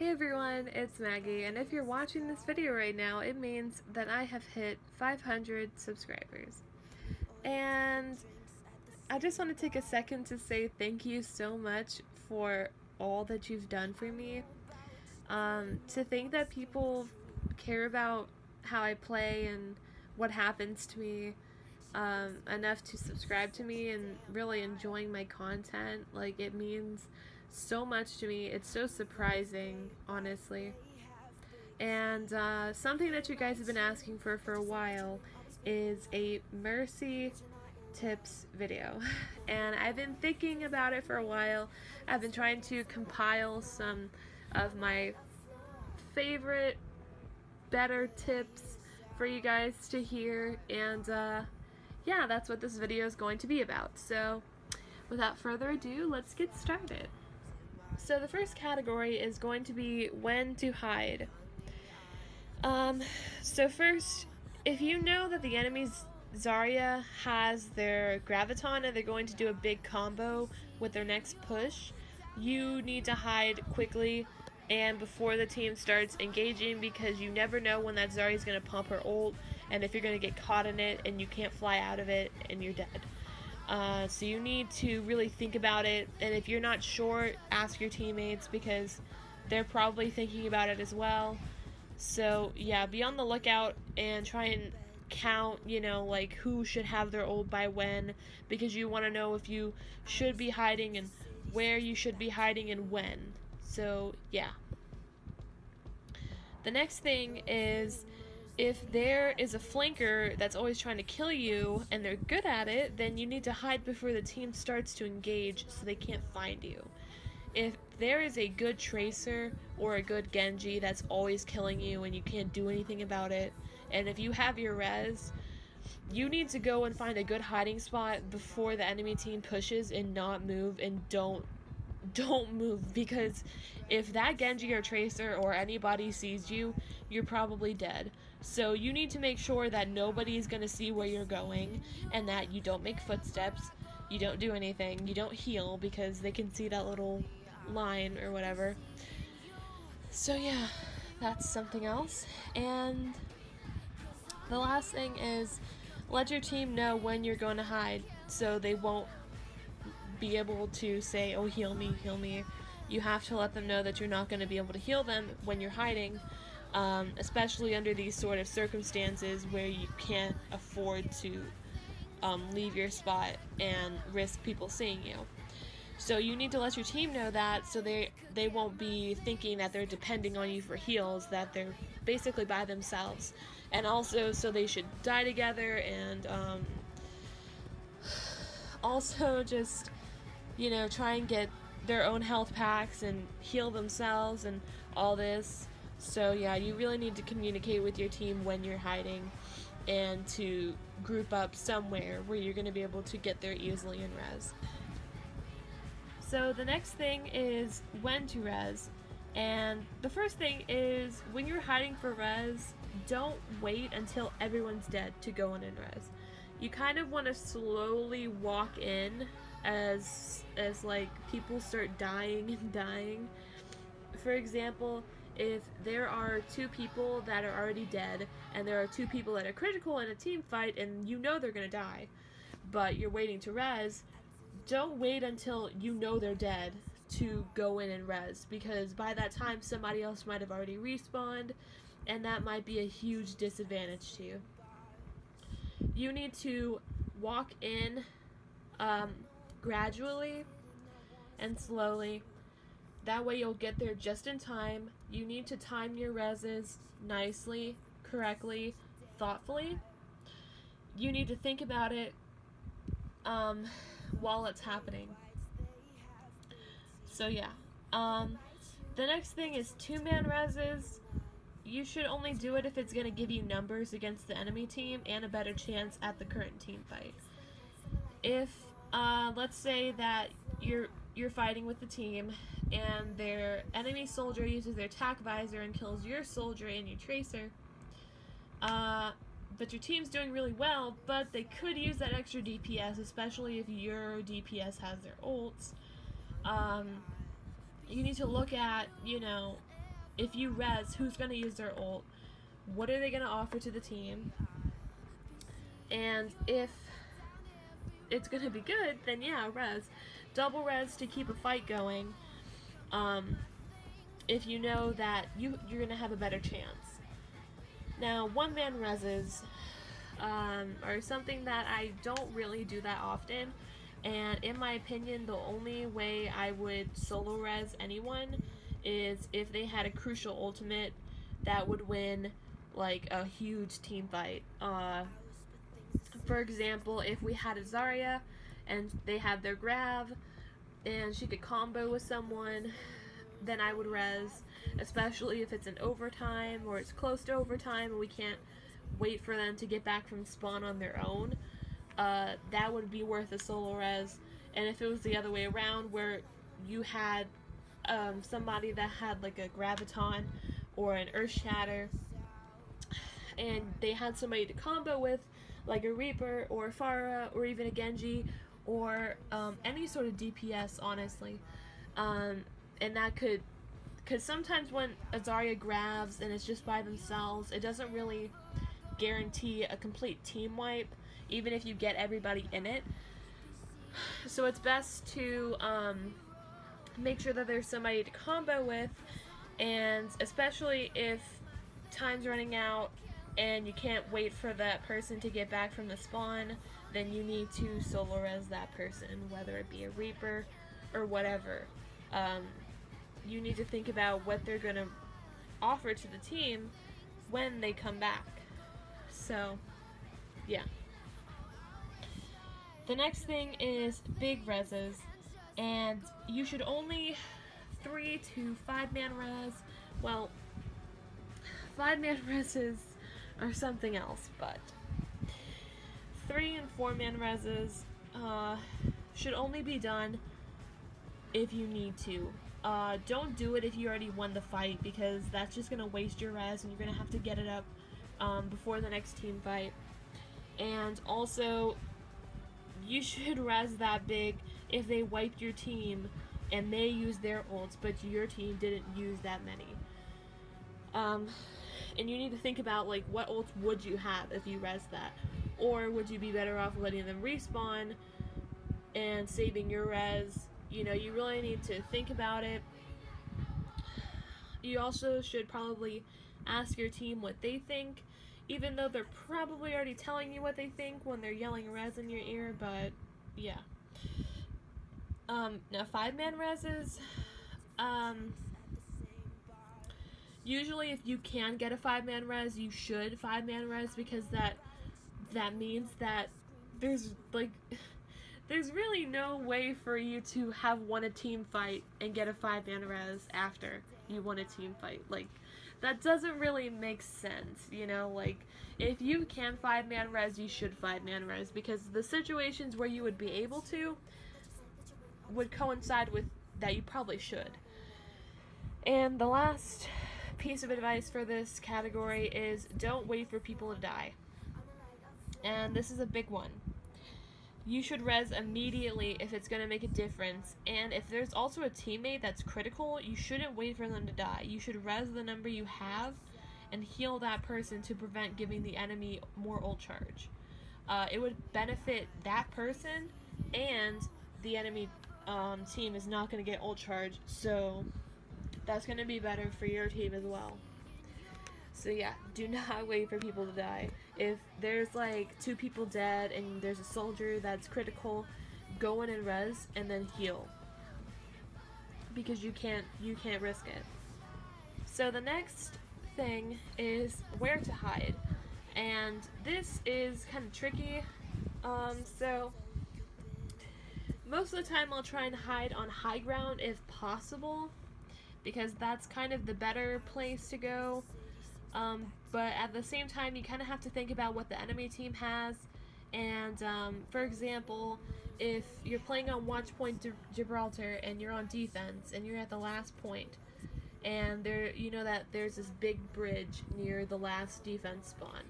Hey everyone, it's Maggie, and if you're watching this video right now, it means that I have hit 500 subscribers. And I just want to take a second to say thank you so much for all that you've done for me. To think that people care about how I play and what happens to me enough to subscribe to me and really enjoying my content, like, it means so much to me. It's so surprising, honestly. And something that you guys have been asking for a while is a Mercy tips video. And I've been thinking about it for a while. I've been trying to compile some of my favorite, better tips for you guys to hear, and yeah, that's what this video is going to be about. So without further ado, let's get started. So the first category is going to be when to hide. So first, if you know that the enemy's Zarya has their Graviton and they're going to do a big combo with their next push, you need to hide quickly and before the team starts engaging, because you never know when that Zarya is going to pump her ult and if you're going to get caught in it and you can't fly out of it and you're dead. So you need to really think about it, and if you're not sure, ask your teammates because they're probably thinking about it as well. So yeah, be on the lookout and try and count, like who should have their ult by when, because you want to know if you should be hiding and where you should be hiding and when. So yeah. The next thing is, if there is a flanker that's always trying to kill you and they're good at it, then you need to hide before the team starts to engage so they can't find you. If there is a good tracer or a good Genji that's always killing you and you can't do anything about it, and if you have your res, you need to go and find a good hiding spot before the enemy team pushes and not move, and don't move, because if that Genji or Tracer or anybody sees you, you're probably dead. So you need to make sure that nobody's gonna see where you're going and that you don't make footsteps, you don't do anything, you don't heal because they can see that little line or whatever. So yeah, that's something else. And the last thing is, let your team know when you're going to hide so they won't be able to say, oh, heal me, heal me. You have to let them know that you're not going to be able to heal them when you're hiding, especially under these sort of circumstances where you can't afford to leave your spot and risk people seeing you. So you need to let your team know that so they won't be thinking that they're depending on you for heals, that they're basically by themselves. And also, so they should die together, and also just, try and get their own health packs and heal themselves and all this. So yeah, you really need to communicate with your team when you're hiding and to group up somewhere where you're going to be able to get there easily and res. So the next thing is when to res. And the first thing is, when you're hiding for res, don't wait until everyone's dead to go in and res. You kind of want to slowly walk in as like people start dying and dying. For example, if there are 2 people that are already dead and there are 2 people that are critical in a team fight and you know they're gonna die, but you're waiting to res, don't wait until you know they're dead to go in and res, because by that time somebody else might have already respawned and that might be a huge disadvantage to you. You need to walk in gradually and slowly. That way you'll get there just in time. You need to time your reses nicely, correctly, thoughtfully. You need to think about it while it's happening. So yeah. The next thing is 2-man reses. You should only do it if it's going to give you numbers against the enemy team and a better chance at the current team fight. If let's say that you're fighting with the team and their enemy soldier uses their tac visor and kills your soldier and your tracer, but your team's doing really well, but they could use that extra DPS, especially if your DPS has their ults. You need to look at, if you res, who's going to use their ult? What are they going to offer to the team? And if it's going to be good, then yeah, res. Double res to keep a fight going. If you know that you're going to have a better chance. Now, one-man reses are something that I don't really do that often. And in my opinion, the only way I would solo res anyone is if they had a crucial ultimate that would win like a huge team fight. For example, if we had a Zarya and they had their grab and she could combo with someone, then I would res, especially if it's in overtime or it's close to overtime and we can't wait for them to get back from spawn on their own. That would be worth a solo res. And if it was the other way around, where you had somebody that had like a graviton or an earth shatter and they had somebody to combo with, like a Reaper or a Pharah or even a Genji or any sort of DPS, honestly, and that could, because sometimes when a Zarya grabs and it's just by themselves, it doesn't really guarantee a complete team wipe, even if you get everybody in it. So it's best to make sure that there's somebody to combo with, and especially if time's running out and you can't wait for that person to get back from the spawn, then you need to solo res that person, whether it be a Reaper or whatever. You need to think about what they're going to offer to the team when they come back. So, yeah. The next thing is big reses, and you should only 3 to 5-man res. Well, 5-man reses are something else, but 3 and 4-man reses should only be done if you need to. Don't do it if you already won the fight, because that's just going to waste your res and you're going to have to get it up before the next team fight. And also, you should res that big if they wiped your team and they used their ults, but your team didn't use that many. And you need to think about, like, what ults would you have if you res that? Or would you be better off letting them respawn and saving your res? You know, you really need to think about it. You also should probably ask your team what they think, even though they're probably already telling you what they think when they're yelling res in your ear, but yeah. Now 5-man reses, usually if you can get a 5-man res, you should 5-man res, because that means that there's really no way for you to have won a team fight and get a 5-man res after you won a team fight. Like, that doesn't really make sense, you know? Like, if you can 5-man res, you should 5-man res, because the situations where you would be able to would coincide with that you probably should. And the last piece of advice for this category is don't wait for people to die. And this is a big one. You should res immediately if it's going to make a difference, and if there's also a teammate that's critical, you shouldn't wait for them to die. You should res the number you have and heal that person to prevent giving the enemy more ult charge. It would benefit that person, and the enemy team is not going to get ult charge, so that's going to be better for your team as well. So yeah, do not wait for people to die. If there's like 2 people dead and there's a soldier that's critical, go in and res and then heal, because you can't risk it. So the next thing is where to hide, and this is kind of tricky. So most of the time I'll try and hide on high ground if possible, because that's kind of the better place to go. But at the same time, you kind of have to think about what the enemy team has. And for example, if you're playing on Watch Point Gibraltar and you're on defense and you're at the last point, and you know that there's this big bridge near the last defense spawn.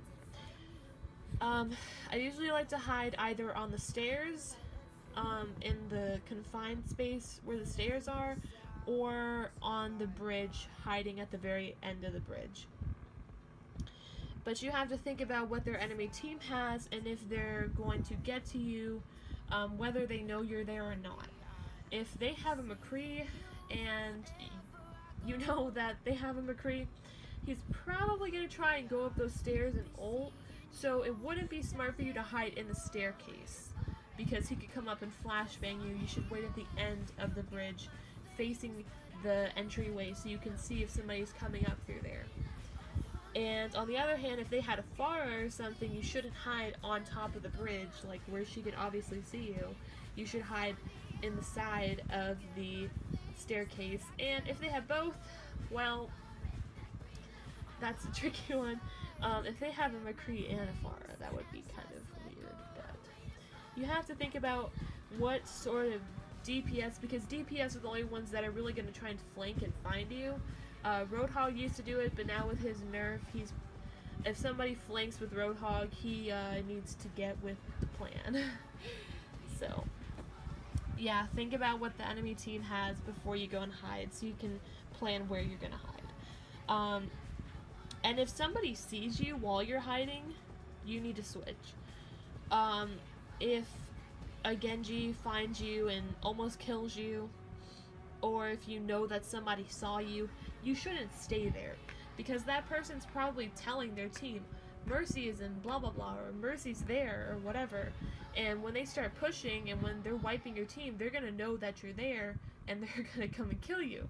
I usually like to hide either on the stairs, in the confined space where the stairs are, or on the bridge, hiding at the very end of the bridge. But you have to think about what their enemy team has and if they're going to get to you, whether they know you're there or not. If they have a McCree and you know that they have a McCree, he's probably going to try and go up those stairs and ult, so it wouldn't be smart for you to hide in the staircase because he could come up and flashbang you. You should wait at the end of the bridge facing the entryway so you can see if somebody's coming up through there. And on the other hand, if they had a Pharah or something, you shouldn't hide on top of the bridge, like where she could obviously see you. You should hide in the side of the staircase. And if they have both, well, that's a tricky one. If they have a McCree and a Pharah, that would be kind of weird. But you have to think about what sort of DPS, because DPS are the only ones that are really going to try and flank and find you. Roadhog used to do it, but now with his nerf, if somebody flanks with Roadhog, he needs to get with the plan. So, yeah, think about what the enemy team has before you go and hide, so you can plan where you're gonna hide. And if somebody sees you while you're hiding, you need to switch. If a Genji finds you and almost kills you, or if you know that somebody saw you, you shouldn't stay there, because that person's probably telling their team, Mercy is in blah blah blah, or Mercy's there, or whatever, and when they start pushing and when they're wiping your team, they're gonna know that you're there, and they're gonna come and kill you.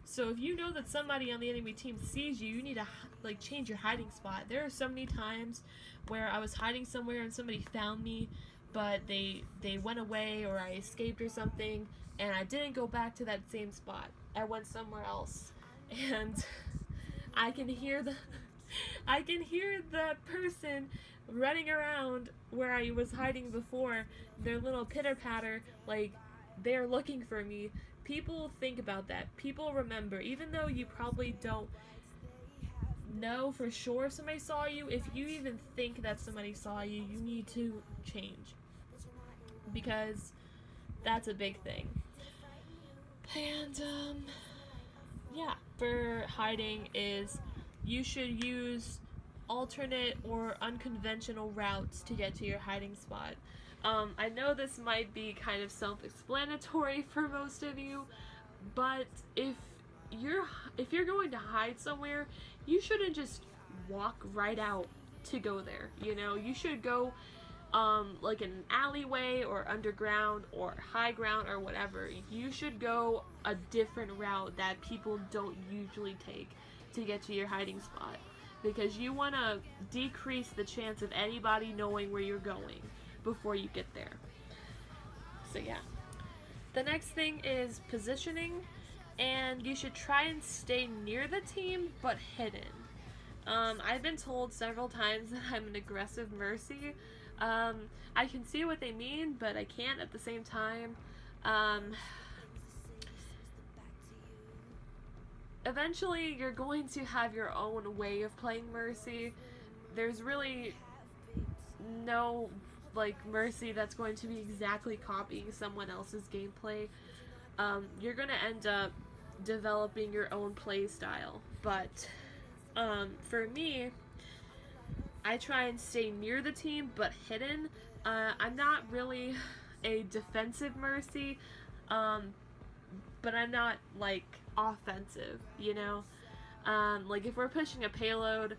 So if you know that somebody on the enemy team sees you, you need to like change your hiding spot. There are so many times where I was hiding somewhere and somebody found me, but they went away, or I escaped or something, and I didn't go back to that same spot. I went somewhere else, and I can hear the person running around where I was hiding before, their little pitter patter, like they're looking for me. People think about that. People remember, even though you probably don't know for sure if somebody saw you, if you even think that somebody saw you, you need to change, because that's a big thing. And yeah, for hiding is you should use alternate or unconventional routes to get to your hiding spot. I know this might be kind of self-explanatory for most of you, but if you're going to hide somewhere, you shouldn't just walk right out to go there. You know, you should go like an alleyway or underground or high ground or whatever. You should go a different route that people don't usually take to get to your hiding spot, because you want to decrease the chance of anybody knowing where you're going before you get there. So yeah. The next thing is positioning, and you should try and stay near the team but hidden. I've been told several times that I'm an aggressive Mercy. I can see what they mean, but I can't at the same time. Eventually, you're going to have your own way of playing Mercy. There's really no, like, Mercy that's going to be exactly copying someone else's gameplay. You're gonna end up developing your own play style, but for me, I try and stay near the team but hidden. I'm not really a defensive Mercy, but I'm not like offensive, you know? Like if we're pushing a payload,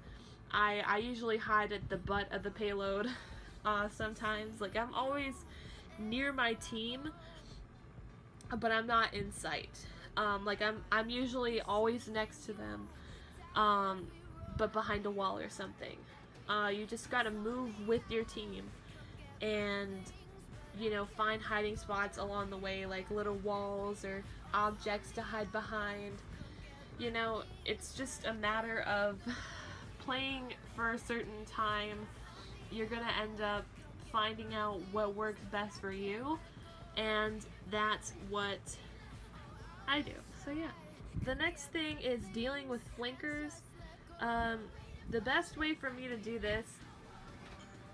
I usually hide at the butt of the payload sometimes. Like I'm always near my team, but I'm not in sight. Like I'm usually always next to them, but behind a wall or something. You just gotta move with your team and, you know, find hiding spots along the way, like little walls or objects to hide behind. You know, it's just a matter of playing for a certain time. You're gonna end up finding out what works best for you, and that's what I do. So yeah. The next thing is dealing with flankers. The best way for me to do this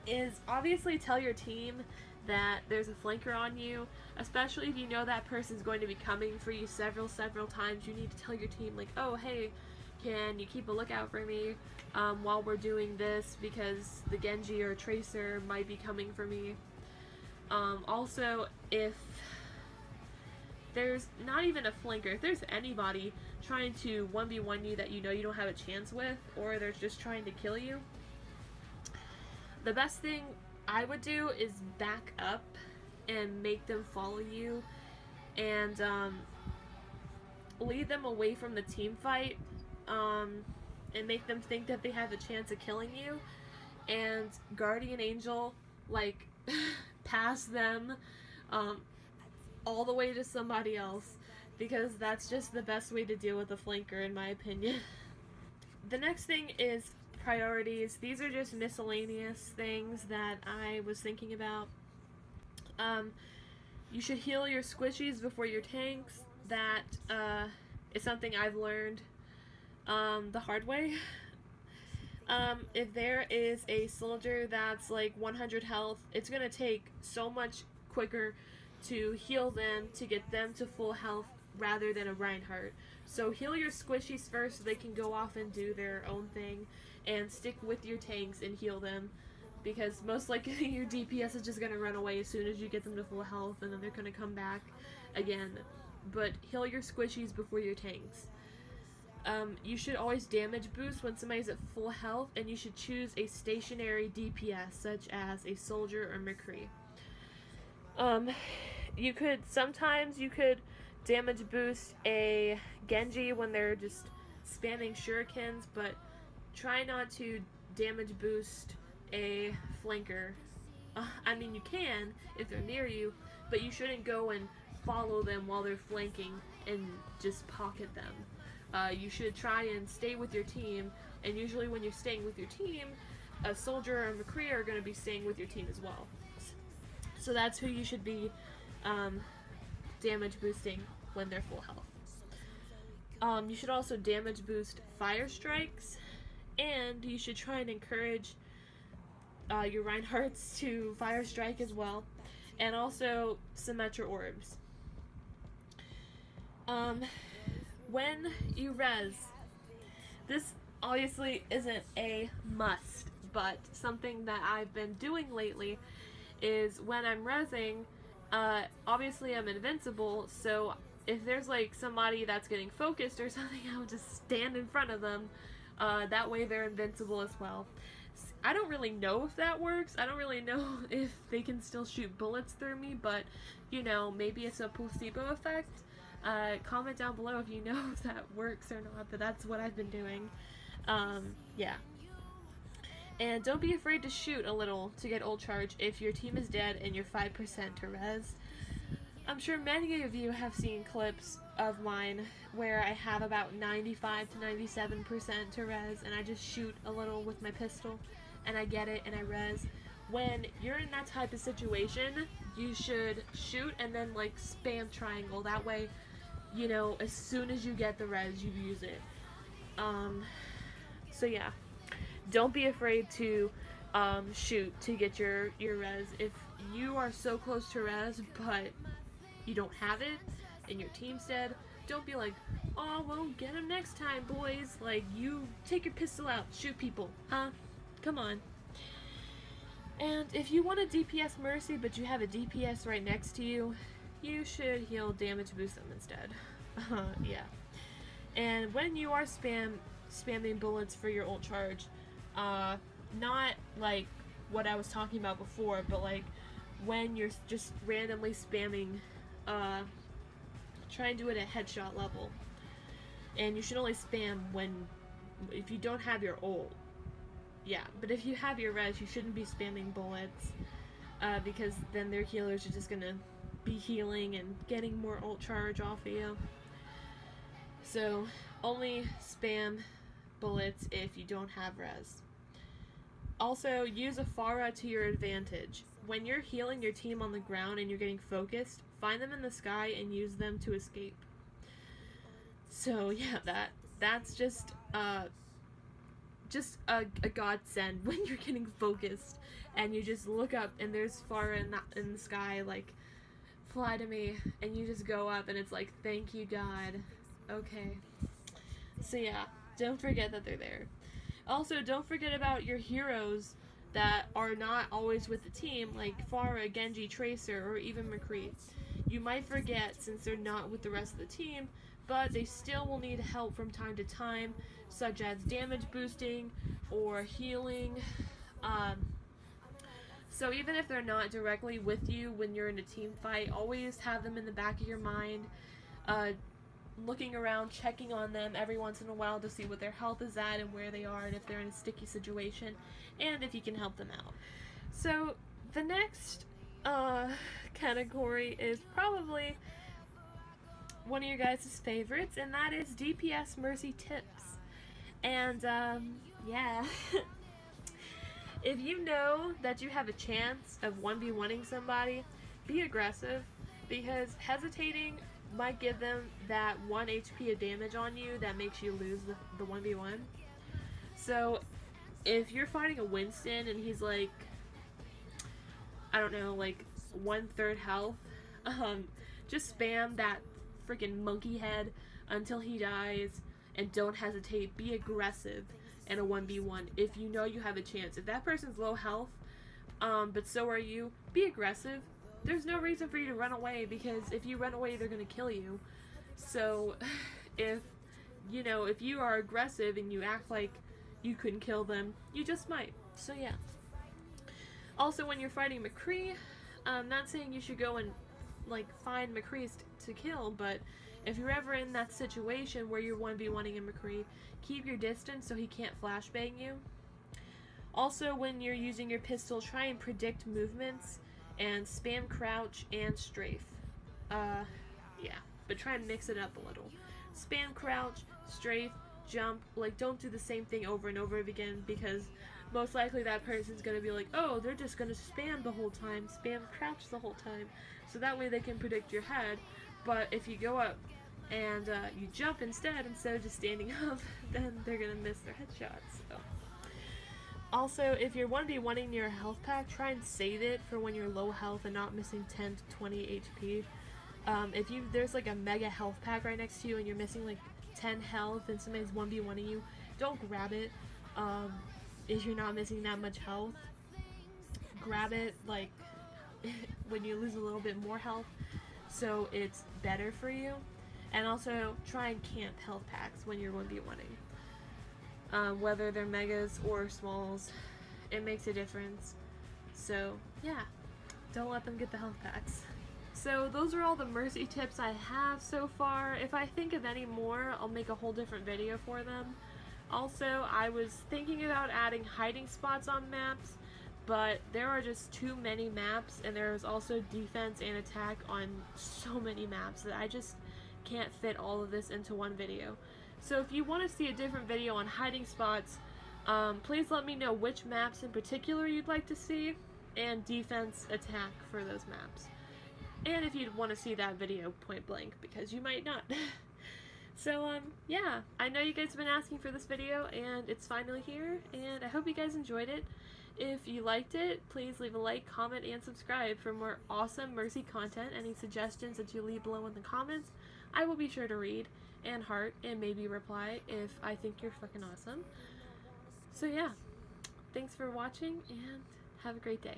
is obviously tell your team that there's a flanker on you, especially if you know that person's going to be coming for you several times. You need to tell your team, like, oh, hey, can you keep a lookout for me while we're doing this, because the Genji or Tracer might be coming for me. Also, if there's not even a flanker, if there's anybody trying to 1v1 you that you know you don't have a chance with, or they're just trying to kill you, the best thing I would do is back up and make them follow you, and lead them away from the team fight, and make them think that they have a chance of killing you, and Guardian Angel, like, past them all the way to somebody else, because that's just the best way to deal with a flanker, in my opinion. The next thing is priorities. These are just miscellaneous things that I was thinking about. You should heal your squishies before your tanks. That is something I've learned the hard way. If there is a soldier that's like 100 health, it's gonna take so much quicker to heal them to get them to full health rather than a Reinhardt. So heal your squishies first so they can go off and do their own thing, and stick with your tanks and heal them, because most likely your DPS is just gonna run away as soon as you get them to full health, and then they're gonna come back again. But heal your squishies before your tanks. You should always damage boost when somebody's at full health, and you should choose a stationary DPS such as a soldier or McCree. Sometimes you could damage boost a Genji when they're just spamming shurikens, but try not to damage boost a flanker. I mean, you can if they're near you, but you shouldn't go and follow them while they're flanking and just pocket them. You should try and stay with your team, and usually when you're staying with your team, a soldier or a McCree are going to be staying with your team as well. So that's who you should be damage boosting when they're full health. You should also damage boost fire strikes, and you should try and encourage your Reinhardts to fire strike as well, and also Symmetra orbs. When you res, this obviously isn't a must, but something that I've been doing lately is when I'm resing, obviously I'm invincible, so if there's like somebody that's getting focused or something, I'll just stand in front of them. That way they're invincible as well. I don't really know if that works. I don't really know if they can still shoot bullets through me, but you know, maybe it's a placebo effect. Comment down below if you know if that works or not, but that's what I've been doing. Yeah. And don't be afraid to shoot a little to get ult charge if your team is dead and you're 5% to res. I'm sure many of you have seen clips of mine where I have about 95 to 97% to res, and I just shoot a little with my pistol and I get it and I res. When you're in that type of situation, you should shoot and then like spam triangle. That way, you know, as soon as you get the res, you use it. So yeah, don't be afraid to shoot to get your res. If you are so close to res but you don't have it and your team's dead, don't be like, oh, well, get him next time, boys. Like, you take your pistol out, shoot people, huh? Come on. And if you want a DPS Mercy but you have a DPS right next to you, you should heal damage boost them instead. Yeah. And when you are spamming bullets for your ult charge, not like what I was talking about before, but like when you're just randomly spamming, try and do it at headshot level. And you should only spam if you don't have your ult. Yeah, but if you have your res, you shouldn't be spamming bullets, because then their healers are just gonna be healing and getting more ult charge off of you. So only spam bullets if you don't have res. Also, use a Pharah to your advantage. When you're healing your team on the ground and you're getting focused, find them in the sky and use them to escape. So yeah, that's just just a godsend when you're getting focused and you just look up and there's Pharah in the sky, like, fly to me, and you just go up and it's like, thank you God. Okay. So yeah, don't forget that they're there. Also, don't forget about your heroes that are not always with the team, like Pharah, Genji, Tracer, or even McCree. You might forget since they're not with the rest of the team, but they still will need help from time to time, such as damage boosting or healing. So even if they're not directly with you when you're in a team fight, always have them in the back of your mind, looking around, checking on them every once in a while to see what their health is at and where they are and if they're in a sticky situation, and if you can help them out. So the next category is probably one of your guys' favorites, and that is DPS Mercy tips. And yeah. If you know that you have a chance of 1v1ing somebody, be aggressive, because hesitating might give them that 1 HP of damage on you that makes you lose the 1v1. So if you're fighting a Winston and he's like, I don't know, like 1/3 health, just spam that freaking monkey head until he dies, and don't hesitate. Be aggressive in a 1v1 if you know you have a chance. If that person's low health, but so are you, be aggressive. There's no reason for you to run away, because if you run away, they're gonna kill you. So if you are aggressive and you act like you couldn't kill them, you just might. So yeah. Also, when you're fighting McCree, I'm not saying you should go and like find McCrees to kill, but if you're ever in that situation where you're 1v1ing a McCree, keep your distance so he can't flashbang you. Also, when you're using your pistol, try and predict movements and spam crouch and strafe. Yeah, but try and mix it up a little. Spam crouch, strafe, jump, like don't do the same thing over and over again, because most likely that person's gonna be like, oh, they're just gonna spam the whole time, spam crouch the whole time, so that way they can predict your head. But if you go up and you jump instead of just standing up, then they're gonna miss their headshots. So. Also, if you're 1v1ing your health pack, try and save it for when you're low health and not missing 10 to 20 HP. If there's like a mega health pack right next to you and you're missing like 10 health and somebody's 1v1ing you, don't grab it. If you're not missing that much health, grab it like when you lose a little bit more health, so it's better for you. And also try and camp health packs when you're 1v1ing. Whether they're megas or smalls, it makes a difference. So yeah, don't let them get the health packs. So those are all the Mercy tips I have so far. If I think of any more, I'll make a whole different video for them. Also, I was thinking about adding hiding spots on maps, but there are just too many maps, and there's also defense and attack on so many maps that I just can't fit all of this into one video. So if you want to see a different video on hiding spots, please let me know which maps in particular you'd like to see, and defense attack for those maps. And if you'd want to see that video point blank, because you might not. So yeah, I know you guys have been asking for this video, and it's finally here, and I hope you guys enjoyed it. If you liked it, please leave a like, comment, and subscribe for more awesome Mercy content. Any suggestions that you leave below in the comments, I will be sure to read and heart and maybe reply if I think you're fucking awesome. So yeah, thanks for watching and have a great day.